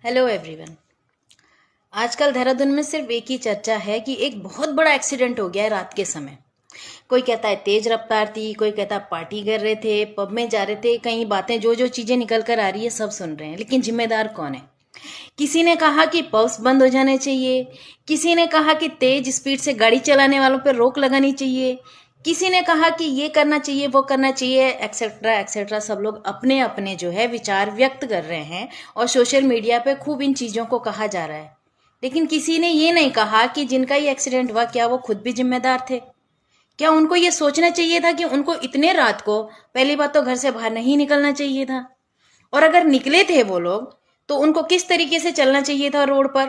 Hello everyone. आजकल देहरादून में सिर्फ एक ही चर्चा है कि एक बहुत बड़ा एक्सीडेंट हो गया है रात के समय। कोई कहता है तेज रफ्तार थी, कोई कहता है पार्टी कर रहे थे, पब में जा रहे थे, कई बातें जो जो चीजें निकल कर आ रही है सब सुन रहे हैं, लेकिन जिम्मेदार कौन है? किसी ने कहा कि पब्स बंद हो जाने चाहिए, किसी ने कहा कि तेज स्पीड से गाड़ी चलाने वालों पर रोक लगानी चाहिए, किसी ने कहा कि ये करना चाहिए वो करना चाहिए, एक्सेट्रा एक्सेट्रा। सब लोग अपने अपने जो है विचार व्यक्त कर रहे हैं और सोशल मीडिया पे खूब इन चीजों को कहा जा रहा है। लेकिन किसी ने ये नहीं कहा कि जिनका ये एक्सीडेंट हुआ क्या वो खुद भी जिम्मेदार थे? क्या उनको ये सोचना चाहिए था कि उनको इतने रात को पहली बात तो घर से बाहर नहीं निकलना चाहिए था, और अगर निकले थे वो लोग तो उनको किस तरीके से चलना चाहिए था रोड पर?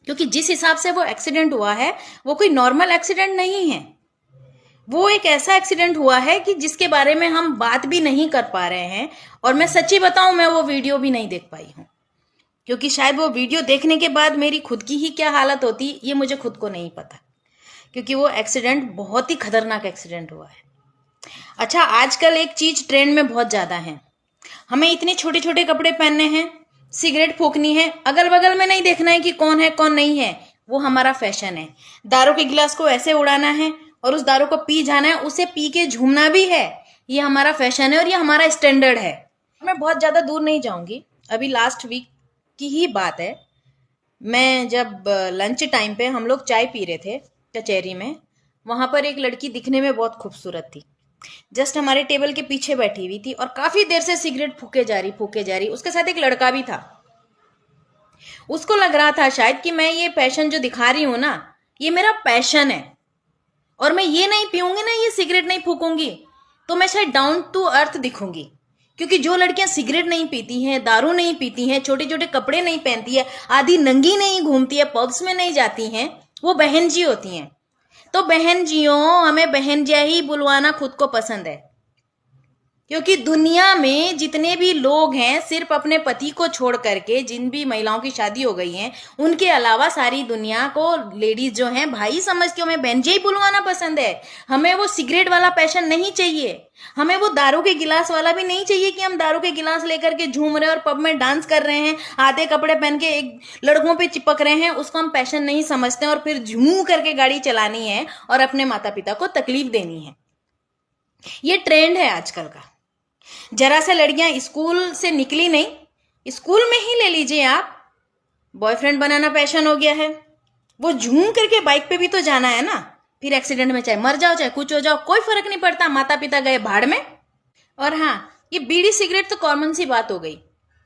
क्योंकि जिस हिसाब से वो एक्सीडेंट हुआ है वो कोई नॉर्मल एक्सीडेंट नहीं है। वो एक ऐसा एक्सीडेंट हुआ है कि जिसके बारे में हम बात भी नहीं कर पा रहे हैं। और मैं सच्ची बताऊं, मैं वो वीडियो भी नहीं देख पाई हूं, क्योंकि शायद वो वीडियो देखने के बाद मेरी खुद की ही क्या हालत होती ये मुझे खुद को नहीं पता, क्योंकि वो एक्सीडेंट बहुत ही खतरनाक एक्सीडेंट हुआ है। अच्छा, आजकल एक चीज ट्रेंड में बहुत ज्यादा है, हमें इतने छोटे छोटे कपड़े पहनने हैं, सिगरेट फूकनी है, अगल बगल में नहीं देखना है कि कौन है कौन नहीं है, वो हमारा फैशन है। दारू के गिलास को ऐसे उड़ाना है और उस दारू को पी जाना है, उसे पी के झूमना भी है, ये हमारा फैशन है और ये हमारा स्टैंडर्ड है। मैं बहुत ज्यादा दूर नहीं जाऊंगी, अभी लास्ट वीक की ही बात है। मैं जब लंच टाइम पे हम लोग चाय पी रहे थे कचहरी में, वहां पर एक लड़की दिखने में बहुत खूबसूरत थी, जस्ट हमारे टेबल के पीछे बैठी हुई थी और काफी देर से सिगरेट फूके जा रही। उसके साथ एक लड़का भी था। उसको लग रहा था शायद कि मैं ये पैशन जो दिखा रही हूं ना, ये मेरा पैशन है, और मैं ये नहीं पीऊंगी ना, ये सिगरेट नहीं फूकूंगी तो मैं शायद डाउन टू अर्थ दिखूंगी। क्योंकि जो लड़कियां सिगरेट नहीं पीती हैं, दारू नहीं पीती हैं, छोटे छोटे कपड़े नहीं पहनती है, आधी नंगी नहीं घूमती है, पब्स में नहीं जाती हैं, वो बहन जी होती हैं। तो बहन जियों, हमें बहन जिया ही बुलवाना खुद को पसंद है, क्योंकि दुनिया में जितने भी लोग हैं सिर्फ अपने पति को छोड़ करके, जिन भी महिलाओं की शादी हो गई है उनके अलावा सारी दुनिया को लेडीज जो हैं भाई समझती हूँ, हमें बहन जी ही बुलवाना पसंद है। हमें वो सिगरेट वाला पैशन नहीं चाहिए, हमें वो दारू के गिलास वाला भी नहीं चाहिए कि हम दारू के गिलास लेकर के झूम रहे हैं और पब में डांस कर रहे हैं, आधे कपड़े पहन के एक लड़कों पे चिपक रहे हैं, उसको हम पैशन नहीं समझते और फिर झूम करके गाड़ी चलानी है और अपने माता पिता को तकलीफ देनी है। ये ट्रेंड है आजकल का। जरा सा लड़कियां स्कूल से निकली नहीं, स्कूल में ही ले लीजिए आप, बॉयफ्रेंड बनाना पैशन हो गया है। वो झूम करके बाइक पे भी तो जाना है ना, फिर एक्सीडेंट में चाहे मर जाओ चाहे कुछ हो जाओ कोई फर्क नहीं पड़ता, माता पिता गए भाड़ में। और हाँ, ये बीड़ी सिगरेट तो कॉमन सी बात हो गई,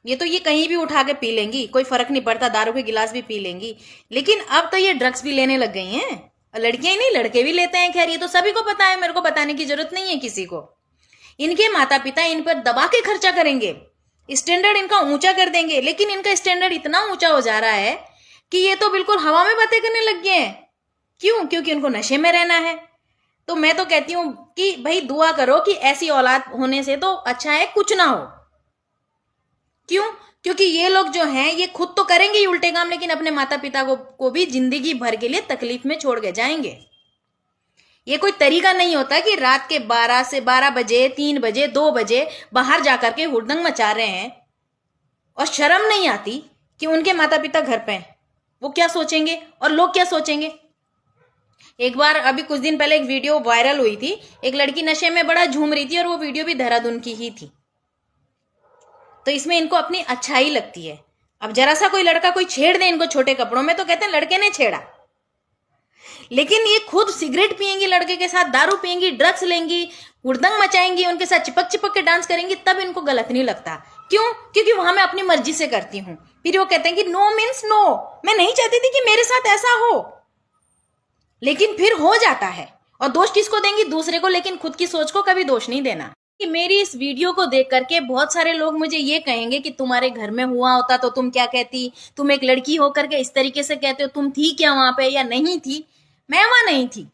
ये तो ये कहीं भी उठा के पी लेंगी, कोई फर्क नहीं पड़ता, दारू के गिलास भी पी लेंगी। लेकिन अब तो ये ड्रग्स भी लेने लग गई हैं, लड़कियां ही नहीं लड़के भी लेते हैं। खैर ये तो सभी को पता है, मेरे को बताने की जरूरत नहीं है किसी को। इनके माता पिता इन पर दबा के खर्चा करेंगे, स्टैंडर्ड इनका ऊंचा कर देंगे, लेकिन इनका स्टैंडर्ड इतना ऊंचा हो जा रहा है कि ये तो बिल्कुल हवा में बातें करने लग गए हैं। क्यों? क्योंकि उनको नशे में रहना है। तो मैं तो कहती हूं कि भाई दुआ करो कि ऐसी औलाद होने से तो अच्छा है कुछ ना हो। क्यों? क्योंकि ये लोग जो हैं ये खुद तो करेंगे ही उल्टे काम, लेकिन अपने माता पिता को भी जिंदगी भर के लिए तकलीफ में छोड़ के जाएंगे। ये कोई तरीका नहीं होता कि रात के 12 से 12 बजे, 3 बजे, 2 बजे बाहर जाकर के हुड़दंग मचा रहे हैं और शर्म नहीं आती कि उनके माता पिता घर पे हैं, वो क्या सोचेंगे और लोग क्या सोचेंगे। एक बार अभी कुछ दिन पहले एक वीडियो वायरल हुई थी, एक लड़की नशे में बड़ा झूम रही थी और वो वीडियो भी देहरादून की ही थी। तो इसमें इनको अपनी अच्छाई लगती है। अब जरा सा कोई लड़का कोई छेड़ दे इनको छोटे कपड़ों में तो कहते हैं लड़के ने छेड़ा, लेकिन ये खुद सिगरेट पिएंगी, लड़के के साथ दारू पिएंगी, ड्रग्स लेंगी, हुड़दंग मचाएंगी, उनके साथ चिपक चिपक के डांस करेंगी, तब इनको गलत नहीं लगता। क्यों? क्योंकि वहां मैं अपनी मर्जी से करती हूं। फिर वो कहते हैं कि नो मीन्स नो, मैं नहीं चाहती थी कि मेरे साथ ऐसा हो, लेकिन फिर हो जाता है। और दोष किसको देंगी? दूसरे को, लेकिन खुद की सोच को कभी दोष नहीं देना। कि मेरी इस वीडियो को देख करके बहुत सारे लोग मुझे ये कहेंगे कि तुम्हारे घर में हुआ होता तो तुम क्या कहती, तुम एक लड़की होकर के इस तरीके से कहते हो, तुम थी क्या वहां पे या नहीं थी? मैं वहां नहीं थी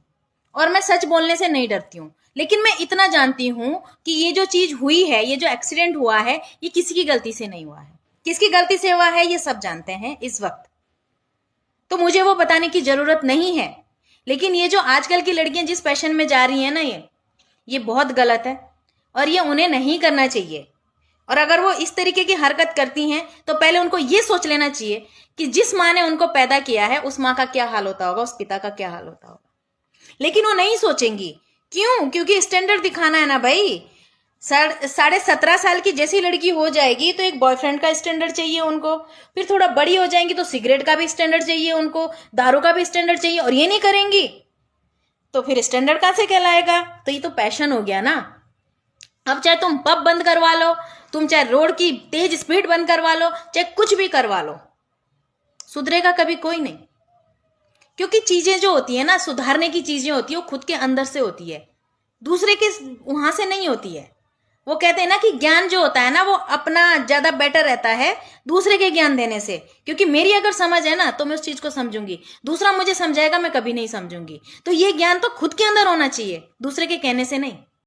और मैं सच बोलने से नहीं डरती हूँ, लेकिन मैं इतना जानती हूं कि ये जो चीज हुई है, ये जो एक्सीडेंट हुआ है, ये किसी की गलती से नहीं हुआ है। किसकी गलती से हुआ है ये सब जानते हैं इस वक्त, तो मुझे वो बताने की जरूरत नहीं है। लेकिन ये जो आजकल की लड़कियां जिस पैशन में जा रही हैं ना, ये बहुत गलत है और ये उन्हें नहीं करना चाहिए। और अगर वो इस तरीके की हरकत करती हैं तो पहले उनको ये सोच लेना चाहिए कि जिस माँ ने उनको पैदा किया है उस माँ का क्या हाल होता होगा, उस पिता का क्या हाल होता होगा। लेकिन वो नहीं सोचेंगी। क्यों? क्योंकि स्टैंडर्ड दिखाना है ना भाई। 17.5 साल की जैसी लड़की हो जाएगी तो एक बॉयफ्रेंड का स्टैंडर्ड चाहिए उनको, फिर थोड़ा बड़ी हो जाएंगी तो सिगरेट का भी स्टैंडर्ड चाहिए उनको, दारू का भी स्टैंडर्ड चाहिए, और ये नहीं करेंगी तो फिर स्टैंडर्ड कहां से कहलाएगा? तो ये तो पैशन हो गया ना। अब चाहे तुम पब बंद करवा लो, तुम चाहे रोड की तेज स्पीड बंद करवा लो, चाहे कुछ भी करवा लो, सुधरेगा कभी कोई नहीं। क्योंकि चीजें जो होती है ना, सुधारने की चीजें होती है, वो खुद के अंदर से होती है, दूसरे के वहां से नहीं होती है। वो कहते हैं ना कि ज्ञान जो होता है ना वो अपना ज्यादा बेटर रहता है दूसरे के ज्ञान देने से, क्योंकि मेरी अगर समझ है ना तो मैं उस चीज को समझूंगी, दूसरा मुझे समझाएगा मैं कभी नहीं समझूंगी। तो ये ज्ञान तो खुद के अंदर होना चाहिए, दूसरे के कहने से नहीं।